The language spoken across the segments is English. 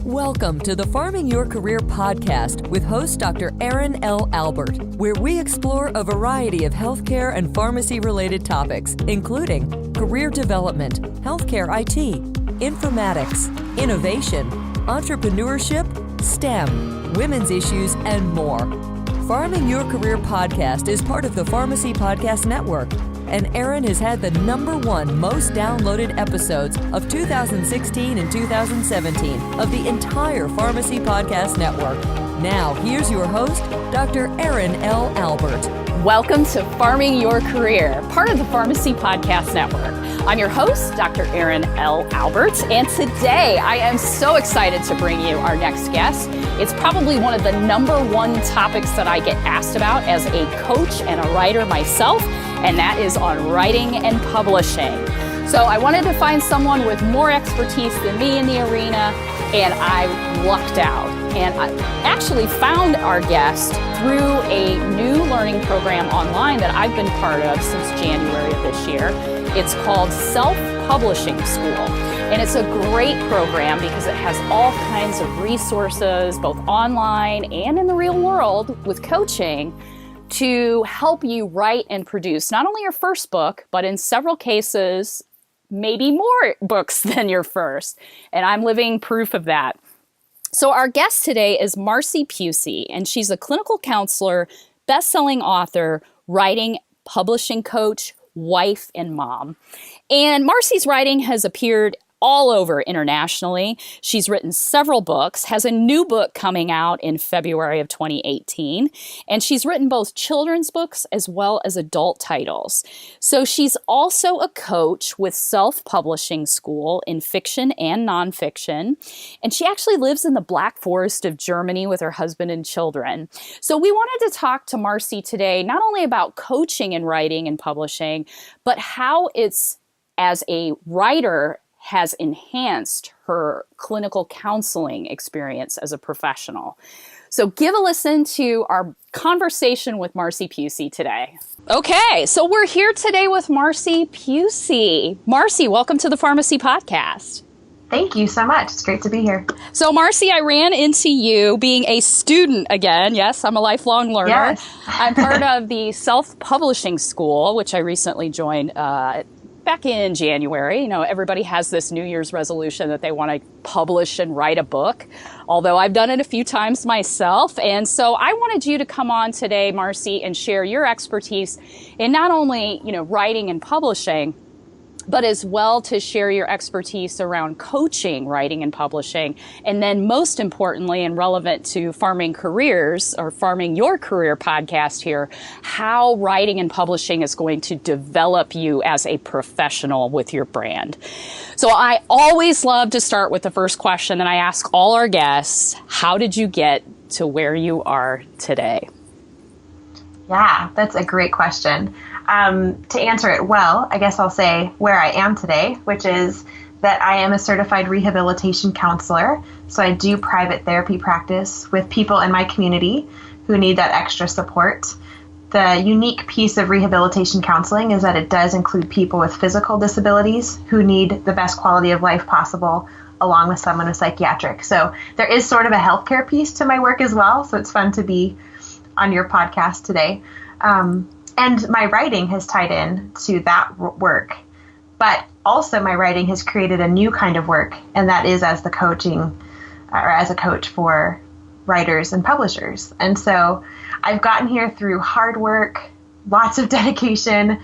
Welcome to the Farming Your Career podcast with host Dr. Aaron L. Albert, where we explore a variety of healthcare and pharmacy-related topics, including career development, healthcare IT, informatics, innovation, entrepreneurship, STEM, women's issues, and more. Farming Your Career podcast is part of the Pharmacy Podcast Network, and Aaron has had the #1 most downloaded episodes of 2016 and 2017 of the entire Pharmacy Podcast Network. Now, here's your host, Dr. Aaron L. Albert. Welcome to Farming Your Career, part of the Pharmacy Podcast Network. I'm your host, Dr. Aaron L. Albert, and today I am so excited to bring you our next guest. It's probably one of the #1 topics that I get asked about as a coach and a writer myself, and that is on writing and publishing. So I wanted to find someone with more expertise than me in the arena, and I lucked out. And I actually found our guest through a new learning program online that I've been part of since January of this year. It's called Self-Publishing School. And it's a great program because it has all kinds of resources, both online and in the real world with coaching, to help you write and produce not only your first book, but in several cases, maybe more books than your first. And I'm living proof of that. So our guest today is Marcy Pusey, and she's a clinical counselor, best-selling author, writing, publishing coach, wife, and mom. And Marcy's writing has appeared all over internationally. She's written several books, has a new book coming out in February of 2018, and she's written both children's books as well as adult titles. So she's also a coach with Self-Publishing School in fiction and nonfiction, and she actually lives in the Black Forest of Germany with her husband and children. So we wanted to talk to Marcy today, not only about coaching and writing and publishing, but how it's, as a writer, has enhanced her clinical counseling experience as a professional. So give a listen to our conversation with Marcy Pusey today. Okay, so we're here today with Marcy Pusey. Marcy, welcome to the Pharmacy Podcast. Thank you so much. It's great to be here. So Marcy, I ran into you being a student again. Yes, I'm a lifelong learner. Yes. I'm part of the Self-Publishing School, which I recently joined back in January. You know, everybody has this New Year's resolution that they want to publish and write a book, although I've done it a few times myself. And so I wanted you to come on today, Marcy, and share your expertise in not only, writing and publishing, but as well to share your expertise around coaching, writing, and publishing. And then most importantly, and relevant to Farming Careers or Farming Your Career podcast here, how writing and publishing is going to develop you as a professional with your brand. So I always love to start with the first question, and I ask all our guests, how did you get to where you are today? Yeah, that's a great question. To answer it well, I guess I'll say where I am today, which is that I am a certified rehabilitation counselor. So I do private therapy practice with people in my community who need that extra support. The unique piece of rehabilitation counseling is that it does include people with physical disabilities who need the best quality of life possible, along with someone with psychiatric. So there is sort of a healthcare piece to my work as well. So it's fun to be on your podcast today. And my writing has tied in to that work, but also my writing has created a new kind of work, and that is as a coach for writers and publishers. And so I've gotten here through hard work, lots of dedication,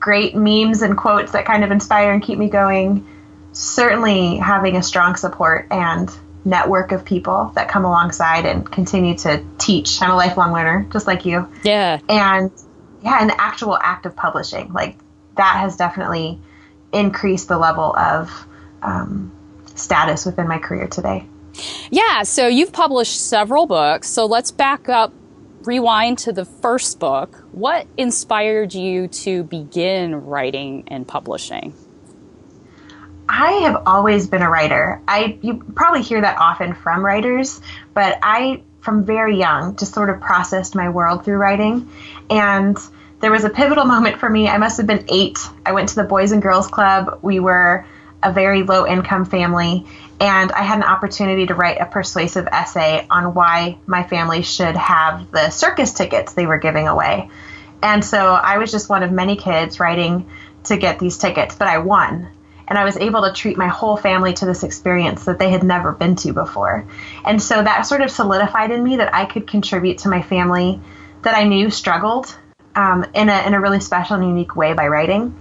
great memes and quotes that kind of inspire and keep me going, certainly having a strong support and network of people that come alongside and continue to teach. I'm a lifelong learner, just like you. Yeah. And the actual act of publishing, like that has definitely increased the level of status within my career today. Yeah, so you've published several books. So let's back up, rewind to the first book. What inspired you to begin writing and publishing? I have always been a writer. You probably hear that often from writers, but I, from very young, just sort of processed my world through writing. And there was a pivotal moment for me. I must have been 8. I went to the Boys and Girls Club. We were a very low income family, and I had an opportunity to write a persuasive essay on why my family should have the circus tickets they were giving away. And so I was just one of many kids writing to get these tickets, but I won. And I was able to treat my whole family to this experience that they had never been to before. And so that sort of solidified in me that I could contribute to my family that I knew struggled in a really special and unique way by writing.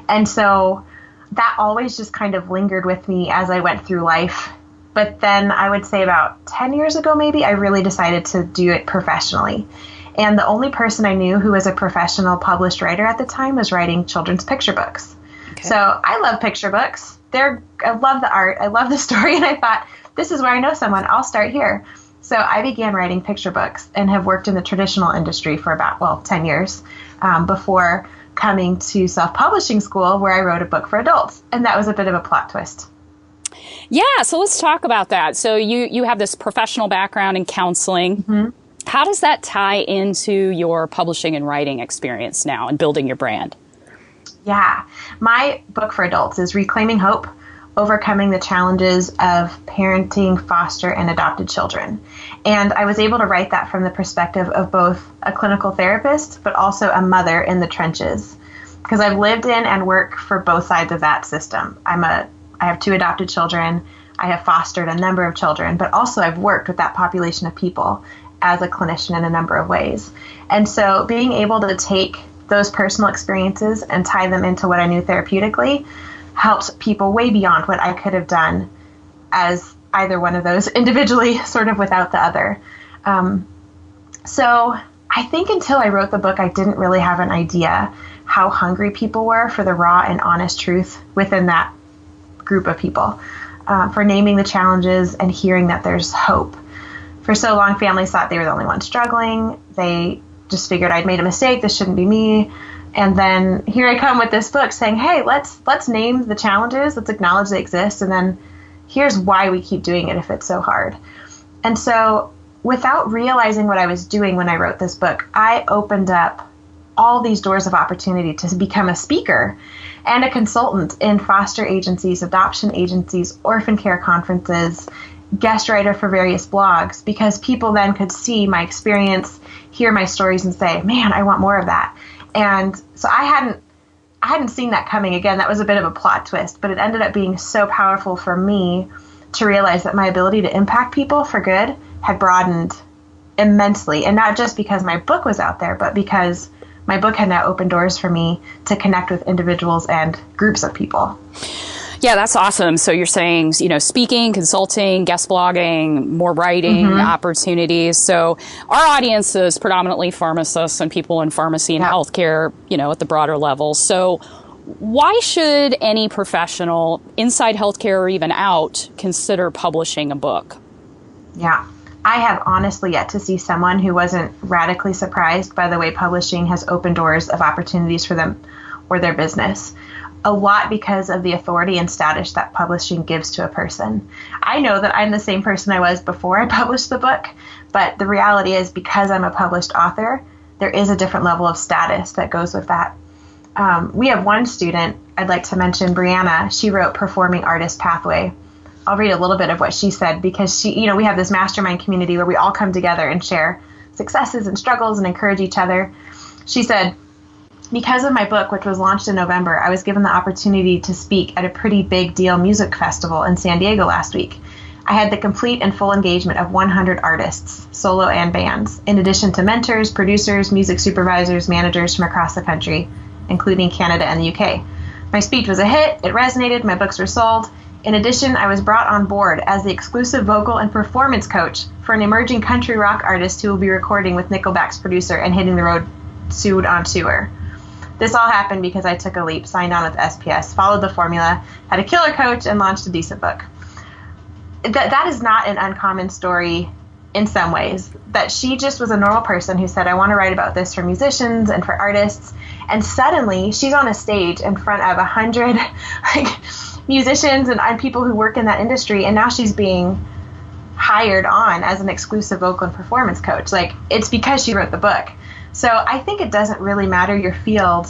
And so that always just kind of lingered with me as I went through life. But then I would say about 10 years ago, maybe, I really decided to do it professionally. And the only person I knew who was a professional published writer at the time was writing children's picture books. Okay. So I love picture books. I love the art. I love the story. And I thought, this is where I know someone. I'll start here. So I began writing picture books and have worked in the traditional industry for about, 10 years before coming to self-publishing school, where I wrote a book for adults. And that was a bit of a plot twist. Yeah, so let's talk about that. So you have this professional background in counseling. Mm-hmm. How does that tie into your publishing and writing experience now and building your brand? Yeah, my book for adults is Reclaiming Hope, Overcoming the Challenges of Parenting, Foster, and Adopted Children. And I was able to write that from the perspective of both a clinical therapist, but also a mother in the trenches. Because I've lived in and work for both sides of that system. I have 2 adopted children. I have fostered a number of children, but also I've worked with that population of people as a clinician in a number of ways. And so being able to take those personal experiences and tie them into what I knew therapeutically helped people way beyond what I could have done as either one of those individually, sort of without the other. So I think until I wrote the book, I didn't really have an idea how hungry people were for the raw and honest truth within that group of people, for naming the challenges and hearing that there's hope. For so long, families thought they were the only ones struggling. They just figured I'd made a mistake. This shouldn't be me. And then here I come with this book saying, hey, let's name the challenges. Let's acknowledge they exist. And then here's why we keep doing it if it's so hard. And so without realizing what I was doing when I wrote this book, I opened up all these doors of opportunity to become a speaker and a consultant in foster agencies, adoption agencies, orphan care conferences, guest writer for various blogs, because people then could see my experience, hear my stories, and say, man, I want more of that. And so I hadn't seen that coming. Again, that was a bit of a plot twist, but it ended up being so powerful for me to realize that my ability to impact people for good had broadened immensely. And not just because my book was out there, but because my book had now opened doors for me to connect with individuals and groups of people. Yeah, that's awesome. So you're saying, speaking, consulting, guest blogging, more writing opportunities. So our audience is predominantly pharmacists and people in pharmacy and healthcare, at the broader level. So why should any professional inside healthcare or even out consider publishing a book? Yeah, I have honestly yet to see someone who wasn't radically surprised by the way publishing has opened doors of opportunities for them or their business. A lot because of the authority and status that publishing gives to a person. I know that I'm the same person I was before I published the book, but the reality is because I'm a published author, there is a different level of status that goes with that. We have one student I'd like to mention, Brianna. She wrote Performing Artist Pathway. I'll read a little bit of what she said because we have this mastermind community where we all come together and share successes and struggles and encourage each other. She said, because of my book, which was launched in November, I was given the opportunity to speak at a pretty big deal music festival in San Diego last week. I had the complete and full engagement of 100 artists, solo and bands, in addition to mentors, producers, music supervisors, managers from across the country, including Canada and the UK. My speech was a hit, it resonated, my books were sold. In addition, I was brought on board as the exclusive vocal and performance coach for an emerging country rock artist who will be recording with Nickelback's producer and hitting the road soon on tour. This all happened because I took a leap, signed on with SPS, followed the formula, had a killer coach, and launched a decent book. That is not an uncommon story in some ways, that she just was a normal person who said, I want to write about this for musicians and for artists. And suddenly she's on a stage in front of 100 musicians and people who work in that industry. And now she's being hired on as an exclusive vocal and performance coach. It's because she wrote the book. So I think it doesn't really matter your field.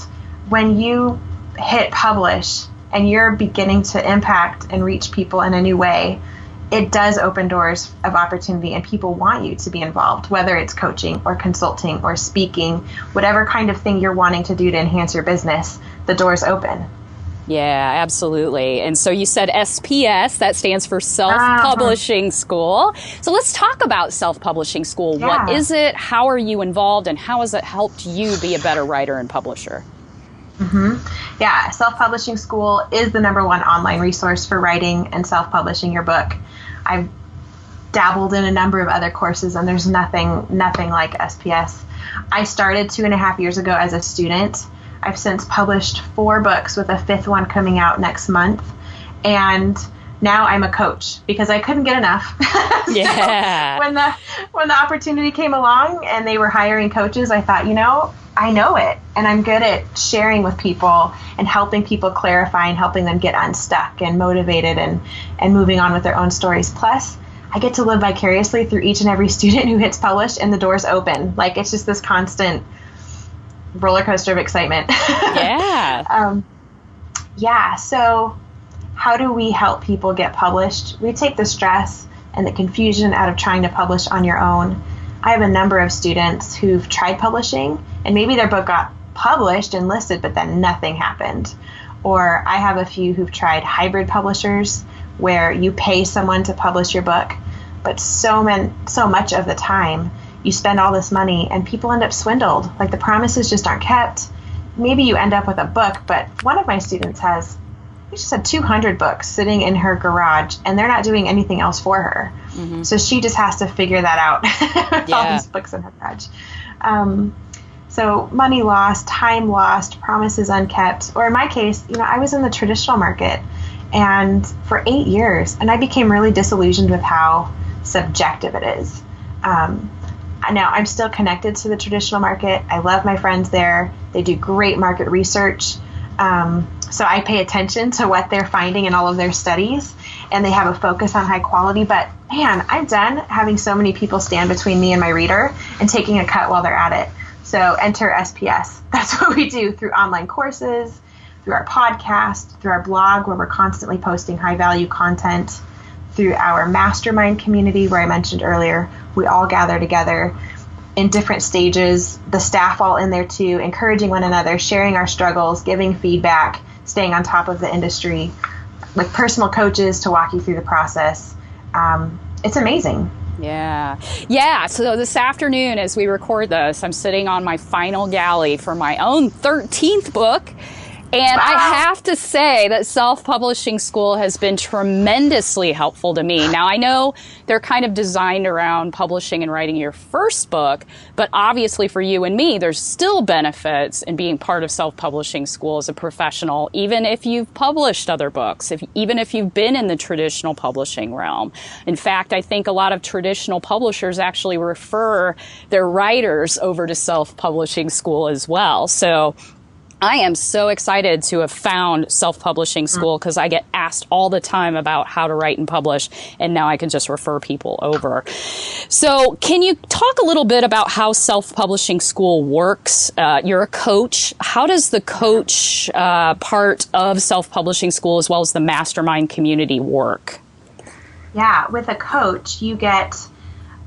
When you hit publish, and you're beginning to impact and reach people in a new way, it does open doors of opportunity, and people want you to be involved, whether it's coaching or consulting or speaking, whatever kind of thing you're wanting to do to enhance your business, the door's open. Yeah, absolutely. And so you said SPS, that stands for Self-Publishing School. So let's talk about Self-Publishing School. Yeah. What is it? How are you involved? And how has it helped you be a better writer and publisher? Yeah, Self-Publishing School is the #1 online resource for writing and self-publishing your book. I've dabbled in a number of other courses, and there's nothing like SPS. I started 2.5 years ago as a student. I've since published 4 books, with a 5th one coming out next month. And now I'm a coach because I couldn't get enough. Yeah. So when the opportunity came along and they were hiring coaches, I thought, I know it, and I'm good at sharing with people and helping people clarify and helping them get unstuck and motivated and moving on with their own stories. Plus, I get to live vicariously through each and every student who hits publish, and the doors open. Like, it's just this constant roller coaster of excitement. Yeah. So how do we help people get published? We take the stress and the confusion out of trying to publish on your own. I have a number of students who've tried publishing, and maybe their book got published and listed, but then nothing happened. Or I have a few who've tried hybrid publishers, where you pay someone to publish your book, but so much of the time you spend all this money and people end up swindled. Like, the promises just aren't kept. Maybe you end up with a book, but one of my students she just had 200 books sitting in her garage, and they're not doing anything else for her. So she just has to figure that out with all these books in her garage. So money lost, time lost, promises unkept. Or in my case, I was in the traditional market and for 8 years, and I became really disillusioned with how subjective it is. Now, I'm still connected to the traditional market. I love my friends there. They do great market research. So I pay attention to what they're finding in all of their studies, and they have a focus on high quality. But man, I'm done having so many people stand between me and my reader and taking a cut while they're at it. So enter SPS. That's what we do through online courses, through our podcast, through our blog, where we're constantly posting high value content, through our mastermind community, where I mentioned earlier, we all gather together in different stages, the staff all in there too, encouraging one another, sharing our struggles, giving feedback, staying on top of the industry, with personal coaches to walk you through the process. It's amazing. Yeah. So this afternoon, as we record this, I'm sitting on my final galley for my own 13th book. And I have to say that Self-Publishing School has been tremendously helpful to me. Now, I know they're kind of designed around publishing and writing your first book, but obviously for you and me, there's still benefits in being part of Self-Publishing School as a professional, even if you've published other books, even if you've been in the traditional publishing realm. In fact, I think a lot of traditional publishers actually refer their writers over to Self-Publishing School as well. So I am so excited to have found Self-Publishing School, because I get asked all the time about how to write and publish, and now I can just refer people over. So can you talk a little bit about how Self-Publishing School works? You're a coach. How does the coach part of Self-Publishing School, as well as the mastermind community, work? Yeah, with a coach, you get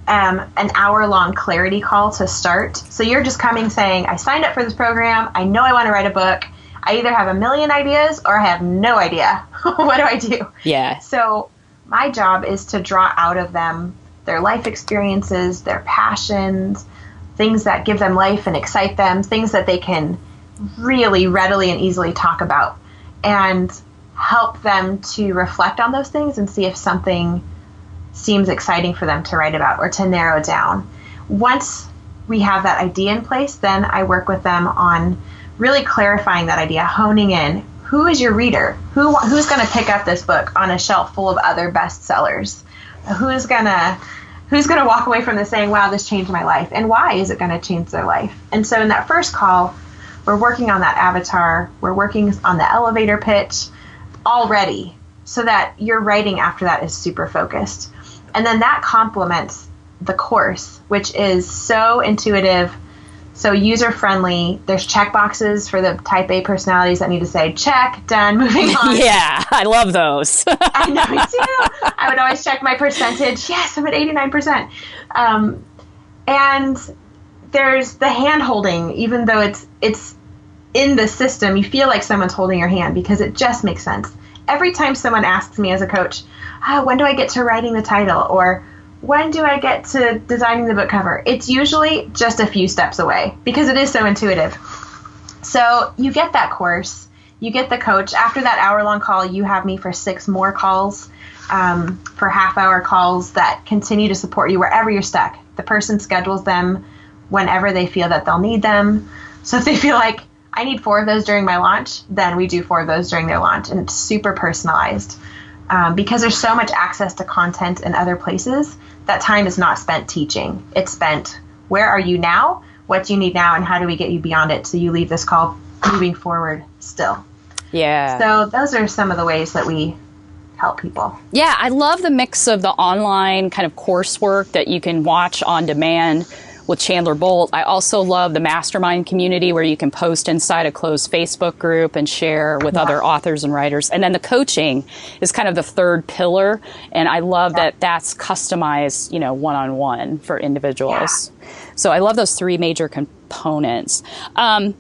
an hour-long clarity call to start. So you're just coming saying, I signed up for this program. I know I want to write a book. I either have a million ideas or I have no idea. What do I do? Yeah. So my job is to draw out of them their life experiences, their passions, things that give them life and excite them, things that they can really readily and easily talk about, and help them to reflect on those things and see if something seems exciting for them to write about or to narrow down. Once we have that idea in place, then I work with them on really clarifying that idea, honing in. Who is your reader? Who's going to pick up this book on a shelf full of other bestsellers? Who's going to walk away from this saying, wow, this changed my life? And why is it going to change their life? And so in that first call, we're working on that avatar. We're working on the elevator pitch already, so that your writing after that is super focused. And then that complements the course, which is so intuitive, So user-friendly. There's check boxes for the type A personalities that need to say, check, done, moving on. Yeah, I love those. I know, me too. I would always check my percentage. Yes, I'm at 89%. And there's the hand holding, even though it's in the system, you feel like someone's holding your hand because it just makes sense. Every time someone asks me as a coach, when do I get to writing the title? Or when do I get to designing the book cover? It's usually just a few steps away because it is so intuitive. So you get that course, you get the coach. After that hour-long call, you have me for 6 more calls, for half-hour calls that continue to support you wherever you're stuck. The person schedules them whenever they feel that they'll need them. So if they feel like, I need 4 of those during my launch, then we do 4 of those during their launch. And it's super personalized because there's so much access to content in other places. That time is not spent teaching. It's spent, where are you now? What do you need now? And how do we get you beyond it so you leave this call moving forward still? Yeah. So those are some of the ways that we help people. Yeah, I love the mix of the online kind of coursework that you can watch on demand with Chandler Bolt. I also love the mastermind community where you can post inside a closed Facebook group and share with other authors and writers. And then the coaching is kind of the third pillar. And I love that that's customized, one-on-one for individuals. Yeah. So I love those 3 major components. One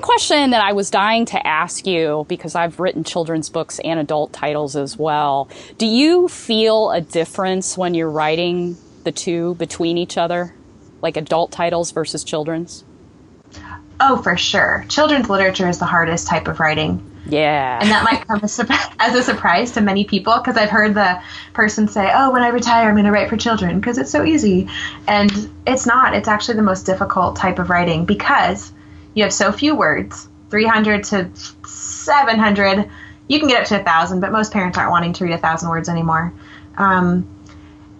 question that I was dying to ask you, because I've written children's books and adult titles as well, do you feel a difference when you're writing the two between each other, like adult titles versus children's? Oh, for sure. Children's literature is the hardest type of writing. Yeah. And that might come as a surprise to many people, because I've heard the person say, when I retire, I'm going to write for children because it's so easy. And it's not. It's actually the most difficult type of writing because you have so few words, 300 to 700. You can get up to 1,000, but most parents aren't wanting to read 1,000 words anymore. And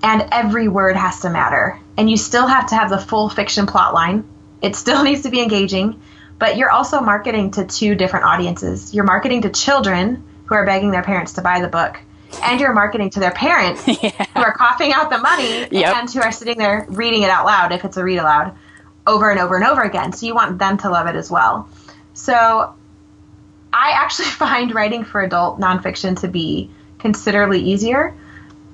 every word has to matter. And you still have to have the full fiction plot line. It still needs to be engaging. But you're also marketing to 2 different audiences. You're marketing to children who are begging their parents to buy the book. And you're marketing to their parents who are coughing out the money and who are sitting there reading it out loud, if it's a read aloud, over and over and over again. So you want them to love it as well. So I actually find writing for adult nonfiction to be considerably easier.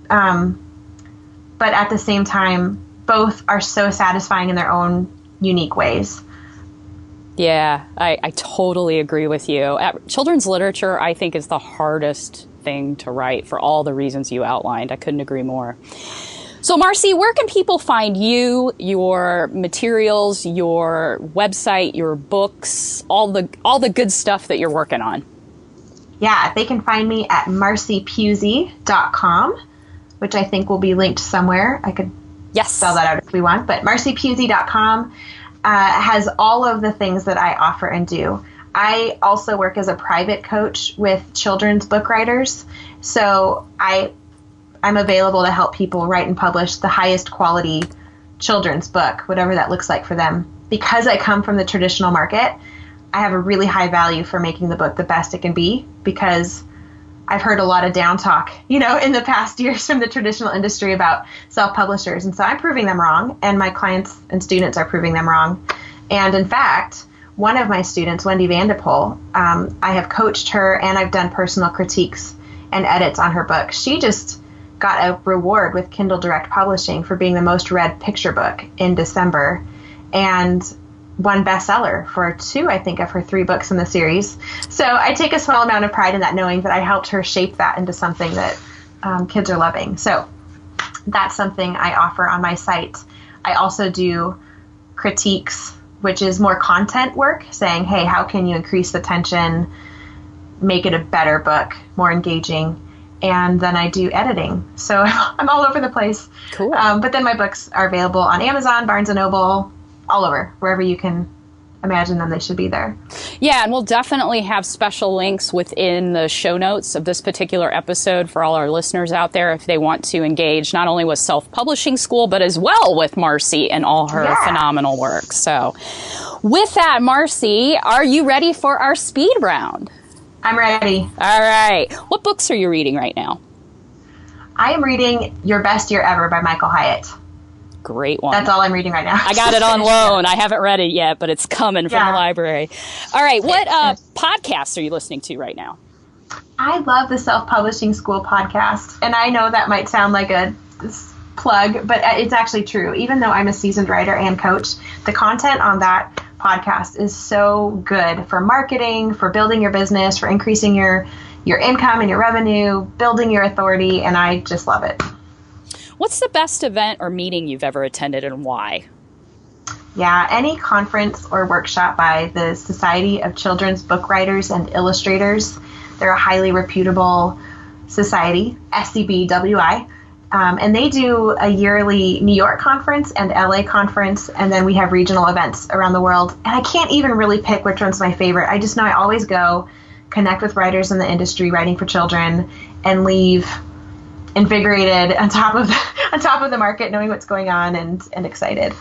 But at the same time, both are so satisfying in their own unique ways. Yeah, I totally agree with you. Children's literature, I think, is the hardest thing to write for all the reasons you outlined. I couldn't agree more. So, Marcy, where can people find you, your materials, your website, your books, all the good stuff that you're working on? Yeah, they can find me at marcypusey.com, which I think will be linked somewhere. I could spell that out if we want, but marcypusey.com has all of the things that I offer and do. I also work as a private coach with children's book writers, so I'm available to help people write and publish the highest quality children's book, whatever that looks like for them. Because I come from the traditional market, I have a really high value for making the book the best it can be, because I've heard a lot of down talk, in the past years from the traditional industry about self-publishers. And so I'm proving them wrong, and my clients and students are proving them wrong. And in fact, one of my students, Wendy Vanderpool, I have coached her and I've done personal critiques and edits on her book. She just got a reward with Kindle Direct Publishing for being the most read picture book in December, and won bestseller for 2, I think, of her 3 books in the series. So I take a small amount of pride in that, knowing that I helped her shape that into something that kids are loving. So that's something I offer on my site. I also do critiques, which is more content work, saying, hey, how can you increase the tension, make it a better book, more engaging? And then I do editing. So I'm all over the place. Cool. But then my books are available on Amazon, Barnes & Noble, all over. Wherever you can imagine them, they should be there. Yeah, and we'll definitely have special links within the show notes of this particular episode for all our listeners out there if they want to engage not only with Self-Publishing School, but as well with Marcy and all her phenomenal work. So with that, Marcy, are you ready for our speed round? I'm ready. All right. What books are you reading right now? I am reading Your Best Year Ever by Michael Hyatt. Great one. That's all I'm reading right now. I got it on loan. I haven't read it yet, but it's coming from the library. All right. What podcasts are you listening to right now? I love the Self-Publishing School podcast. And I know that might sound like a plug, but it's actually true. Even though I'm a seasoned writer and coach, the content on that podcast is so good for marketing, for building your business, for increasing your income and your revenue, building your authority, and I just love it. What's the best event or meeting you've ever attended and why? Yeah, any conference or workshop by the Society of Children's Book Writers and Illustrators. They're a highly reputable society, SCBWI. And they do a yearly New York conference and LA conference, and then we have regional events around the world. And I can't even really pick which one's my favorite. I just know I always go connect with writers in the industry writing for children and leave invigorated on top of the market, knowing what's going on and excited.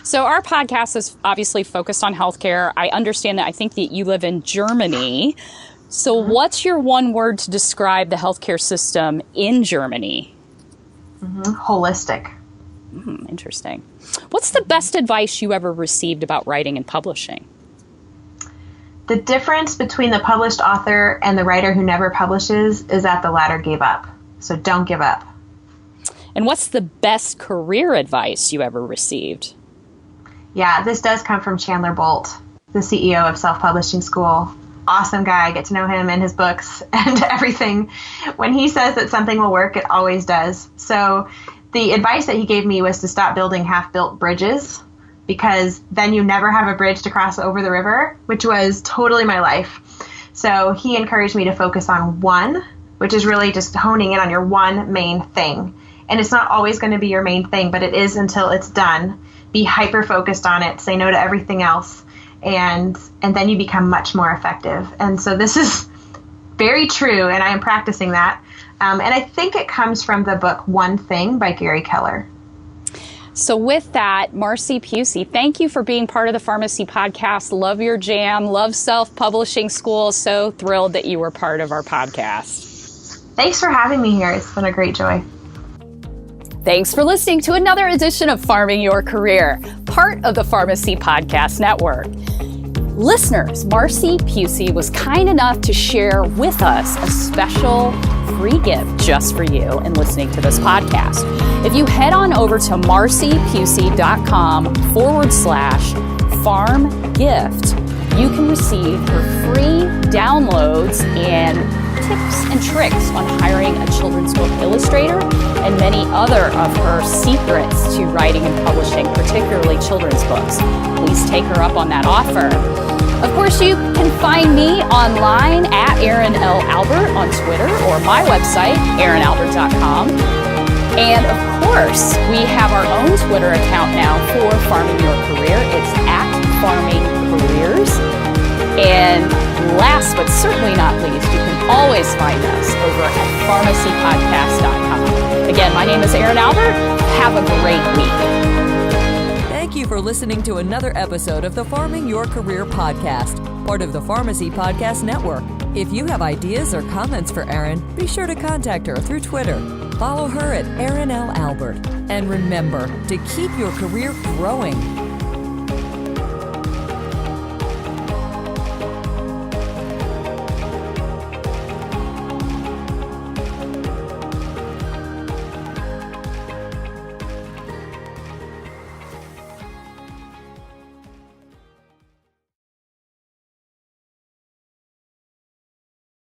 So our podcast is obviously focused on healthcare. I understand that. I think that you live in Germany. So what's your one word to describe the healthcare system in Germany? Holistic. Interesting. What's the best advice you ever received about writing and publishing? The difference between the published author and the writer who never publishes is that the latter gave up. So don't give up. And what's the best career advice you ever received? Yeah, this does come from Chandler Bolt, the CEO of Self-Publishing School. Awesome guy. Get to know him and his books and everything. When he says that something will work, it always does. So the advice that he gave me was to stop building half-built bridges, because then you never have a bridge to cross over the river, which was totally my life. So he encouraged me to focus on one, which is really just honing in on your one main thing. And it's not always going to be your main thing, but it is until it's done. Be hyper-focused on it. Say no to everything else. And then you become much more effective. And so this is very true, and I am practicing that. And I think it comes from the book One Thing by Gary Keller. So with that, Marcy Pusey, thank you for being part of the Pharmacy Podcast. Love your jam. Love Self-Publishing School. So thrilled that you were part of our podcast. Thanks for having me here. It's been a great joy. Thanks for listening to another edition of Farming Your Career, part of the Pharmacy Podcast Network. Listeners, Marcy Pusey was kind enough to share with us a special free gift just for you in listening to this podcast. If you head on over to marcypusey.com/farm gift, you can receive her free downloads and tips and tricks on hiring a children's book illustrator and many other of her secrets to writing and publishing, particularly children's books. Please take her up on that offer. Of course, you can find me online at Erin L. Albert on Twitter or my website, erinalbert.com. And of course, we have our own Twitter account now for Farming Your Career. It's at Farming Careers. And last but certainly not least, you can always find us over at pharmacypodcast.com. Again, my name is Erin Albert. Have a great week. Thank you for listening to another episode of the Farming Your Career podcast, part of the Pharmacy Podcast Network. If you have ideas or comments for Erin, be sure to contact her through Twitter. Follow her at Erin L. Albert. And remember to keep your career growing.